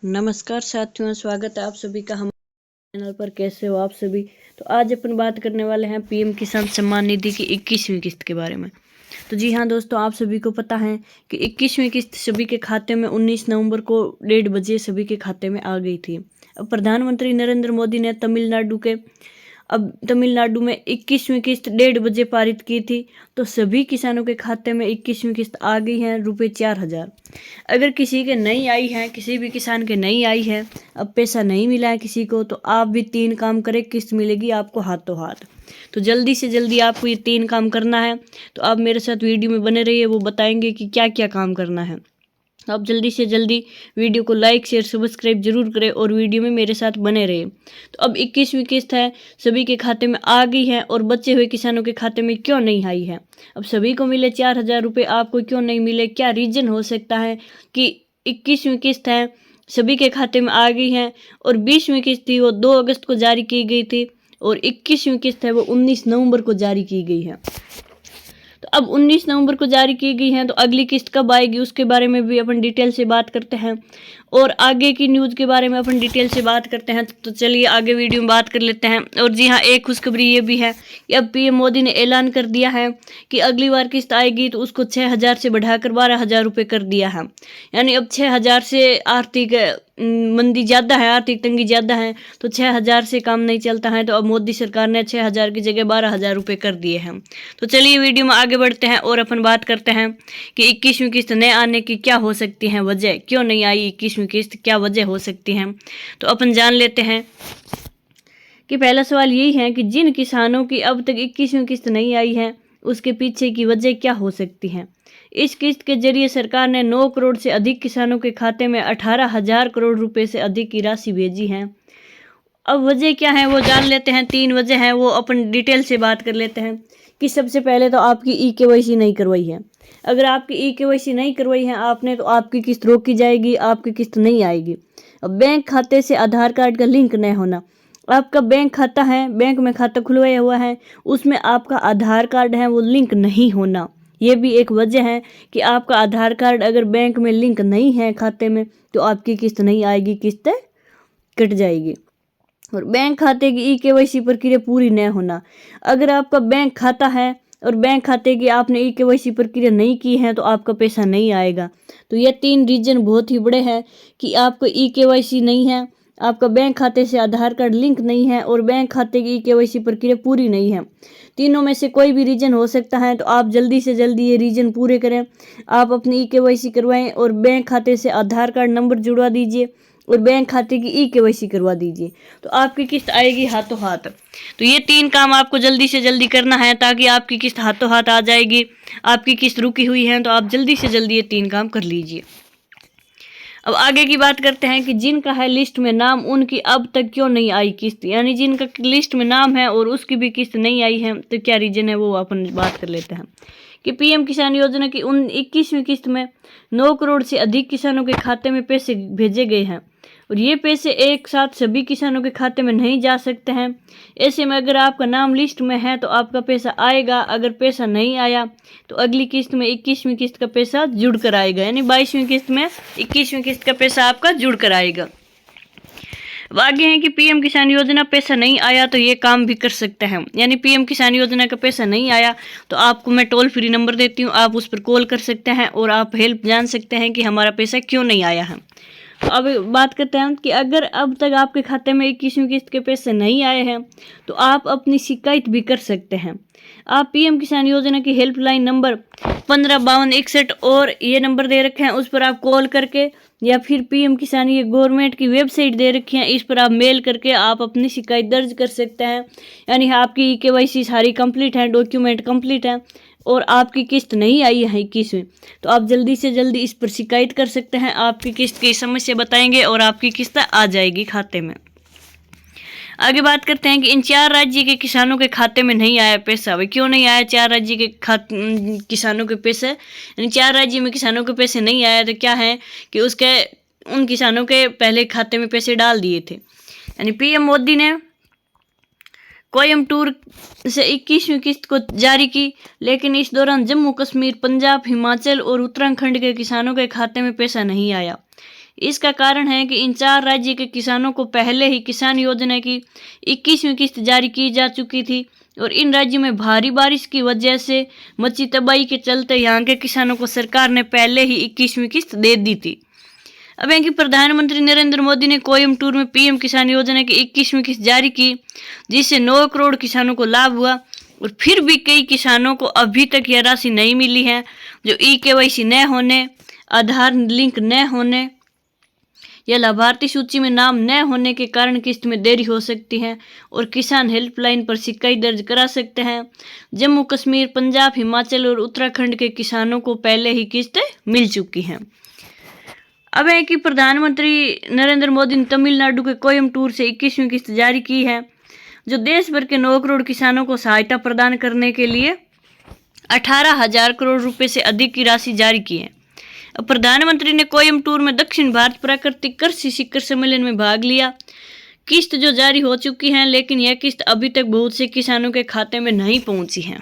नमस्कार साथियों, स्वागत है आप सभी का हमारे चैनल पर। कैसे हो आप सभी? तो आज अपन बात करने वाले हैं पीएम किसान सम्मान निधि की 21वीं किस्त के बारे में। तो जी हाँ दोस्तों, आप सभी को पता है कि 21वीं किस्त सभी के खाते में 19 नवंबर को 1:30 बजे सभी के खाते में आ गई थी। अब प्रधानमंत्री नरेंद्र मोदी ने तमिलनाडु में 21वीं किस्त 1:30 बजे पारित की थी। तो सभी किसानों के खाते में 21वीं किस्त आ गई है, ₹4000। अगर किसी के नहीं आई है, किसी भी किसान के नहीं आई है, अब पैसा नहीं मिला है किसी को, तो आप भी 3 काम करें, किस्त मिलेगी आपको हाथों हाथ। तो जल्दी से जल्दी आपको ये 3 काम करना है। तो आप मेरे साथ वीडियो में बने रहिए, वो बताएंगे कि क्या क्या काम करना है। तो आप जल्दी से जल्दी वीडियो को लाइक शेयर सब्सक्राइब जरूर करें और वीडियो में मेरे साथ बने रहे। तो अब 21वीं किस्त है, सभी के खाते में आ गई है और बचे हुए किसानों के खाते में क्यों नहीं आई है? अब सभी को मिले 4000 रुपये, आपको क्यों नहीं मिले? क्या रीजन हो सकता है कि 21वीं किस्त है सभी के खाते में आ गई है और 20वीं किस्त थी वो 2 अगस्त को जारी की गई थी और 21वीं किस्त है वो 19 नवंबर को जारी की गई है। तो अब 19 नवंबर को जारी की गई है, तो अगली किस्त कब आएगी उसके बारे में भी अपन डिटेल से बात करते हैं और आगे की न्यूज़ के बारे में अपन डिटेल से बात करते हैं। तो चलिए आगे वीडियो में बात कर लेते हैं। और जी हाँ, एक खुशखबरी ये भी है कि अब पीएम मोदी ने ऐलान कर दिया है कि अगली बार किस्त आएगी तो उसको 6000 से बढ़ाकर 12000 रुपये कर दिया है। यानी अब 6000 से आर्थिक मंदी ज़्यादा है, आर्थिक तंगी ज़्यादा है, तो 6000 से काम नहीं चलता है। तो अब मोदी सरकार ने 6000 की जगह 12000 रुपये कर दिए हैं। तो चलिए वीडियो में आगे बढ़ते हैं और अपन बात करते हैं कि 21वीं किस्त न आने की क्या हो सकती है वजह, क्यों नहीं आई 21वीं किस्त, क्या वजह हो सकती है। तो अपन जान लेते हैं कि पहला सवाल यही है कि जिन किसानों की अब तक 21वीं किस्त नहीं आई है उसके पीछे की वजह क्या हो सकती है। इस किस्त के जरिए सरकार ने 9 करोड़ से अधिक किसानों के खाते में 18,000 करोड़ रुपए से अधिक की राशि भेजी है। अब वजह क्या है वो जान लेते हैं। 3 वजह हैं, वो अपन डिटेल से बात कर लेते हैं कि सबसे पहले तो आपकी ई-केवाईसी नहीं करवाई है। अगर आपकी ई-केवाईसी नहीं करवाई है आपने, तो आपकी किस्त रोकी जाएगी, आपकी किस्त नहीं आएगी। अब बैंक खाते से आधार कार्ड का लिंक नहीं होना। आपका बैंक खाता है, बैंक में खाता खुलवाया हुआ है, उसमें आपका आधार कार्ड है वो लिंक नहीं होना, ये भी एक वजह है कि आपका आधार कार्ड अगर बैंक में लिंक नहीं है खाते में तो आपकी किस्त नहीं आएगी, किस्त कट जाएगी। और बैंक खाते की ई-केवाईसी प्रक्रिया पूरी न होना। अगर आपका बैंक खाता है और बैंक खाते की आपने ई-केवाईसी प्रक्रिया नहीं की है तो आपका पैसा नहीं आएगा। तो ये 3 रीजन बहुत ही बड़े हैं कि आपको ई-केवाईसी नहीं है, आपका बैंक खाते से आधार कार्ड लिंक नहीं है और बैंक खाते की ई-केवाईसी प्रक्रिया पूरी नहीं है। तीनों में से कोई भी रीजन हो सकता है, तो आप जल्दी से जल्दी ये रीजन पूरे करें। आप अपनी ई-केवाईसी करवाएं और बैंक खाते से आधार कार्ड नंबर जुड़वा दीजिए और बैंक खाते की ई-केवाईसी करवा दीजिए, तो आपकी किस्त आएगी हाथों हाथ। तो ये 3 काम आपको जल्दी से जल्दी करना है ताकि आपकी किस्त हाथों हाथ आ जाएगी। आपकी किस्त रुकी हुई है तो आप जल्दी से जल्दी ये 3 काम कर लीजिए। अब आगे की बात करते हैं कि जिनका है लिस्ट में नाम उनकी अब तक क्यों नहीं आई किस्त। यानी जिनका लिस्ट में नाम है और उसकी भी किस्त नहीं आई है, तो क्या रीजन है वो अपन बात कर लेते हैं कि पीएम किसान योजना की 21वीं किस्त में 9 करोड़ से अधिक किसानों के खाते में पैसे भेजे गए हैं और ये पैसे एक साथ सभी किसानों के खाते में नहीं जा सकते हैं। ऐसे में अगर आपका नाम लिस्ट में है तो आपका पैसा आएगा, अगर पैसा नहीं आया तो अगली किस्त में 21वीं किस्त का पैसा जुड़ कर आएगा। यानी 22वीं किस्त में 21वीं किस्त का पैसा आपका जुड़ कर आएगा। अब आगे है कि पीएम किसान योजना पैसा नहीं आया तो ये काम भी कर सकते हैं। यानी पीएम किसान योजना का पैसा नहीं आया तो आपको मैं टोल फ्री नंबर देती हूँ, आप उस पर कॉल कर सकते हैं और आप हेल्प जान सकते हैं कि हमारा पैसा क्यों नहीं आया है। तो अब बात करते हैं कि अगर अब तक आपके खाते में 21वीं किस्त के पैसे नहीं आए हैं तो आप अपनी शिकायत भी कर सकते हैं। आप पीएम किसान योजना की हेल्पलाइन नंबर 155261 और ये नंबर दे रखे हैं, उस पर आप कॉल करके, या फिर पीएम किसान ये गवर्नमेंट की वेबसाइट दे रखी है, इस पर आप मेल करके आप अपनी शिकायत दर्ज कर सकते हैं। यानी आपकी केवाईसी सारी कंप्लीट है, डॉक्यूमेंट कंप्लीट है और आपकी किस्त नहीं आई है 21वीं, तो आप जल्दी से जल्दी इस पर शिकायत कर सकते हैं। आपकी किस्त की समस्या बताएंगे और आपकी किस्त आ जाएगी खाते में। आगे बात करते हैं कि इन 4 राज्य के किसानों के खाते में नहीं आया पैसा। भाई क्यों नहीं आया 4 राज्य के किसानों के पैसे? यानी 4 राज्य में किसानों के पैसे नहीं आया तो क्या है कि उन किसानों के पहले खाते में पैसे डाल दिए थे। यानी पीएम मोदी ने कोयम्बटूर से 21वीं किस्त को जारी की, लेकिन इस दौरान जम्मू कश्मीर, पंजाब, हिमाचल और उत्तराखंड के किसानों के खाते में पैसा नहीं आया। इसका कारण है कि इन 4 राज्य के किसानों को पहले ही किसान योजना की 21वीं किस्त जारी की जा चुकी थी और इन राज्यों में भारी बारिश की वजह से मची तबाही के चलते यहाँ के किसानों को सरकार ने पहले ही 21वीं किस्त दे दी थी। अब यहाँ की प्रधानमंत्री नरेंद्र मोदी ने कोयम्बटूर में पीएम किसान योजना की 21वीं किस्त जारी की, जिससे 9 करोड़ किसानों को लाभ हुआ और फिर भी कई किसानों को अभी तक यह राशि नहीं मिली है, जो KYC न होने, आधार लिंक न होने या लाभार्थी सूची में नाम न होने के कारण किस्त में देरी हो सकती है और किसान हेल्पलाइन पर शिकायत दर्ज करा सकते हैं। जम्मू कश्मीर, पंजाब, हिमाचल और उत्तराखंड के किसानों को पहले ही किस्त मिल चुकी हैं। अब है कि प्रधानमंत्री नरेंद्र मोदी ने तमिलनाडु के कोयम्बटूर से 21वीं किस्त जारी की है, जो देश भर के 9 करोड़ किसानों को सहायता प्रदान करने के लिए 18,000 करोड़ रुपए से अधिक की राशि जारी की है। अब प्रधानमंत्री ने कोयम्बटूर में दक्षिण भारत प्राकृतिक कृषि शिखर सम्मेलन में भाग लिया। किस्त जो जारी हो चुकी है, लेकिन यह किस्त अभी तक बहुत से किसानों के खाते में नहीं पहुंची है।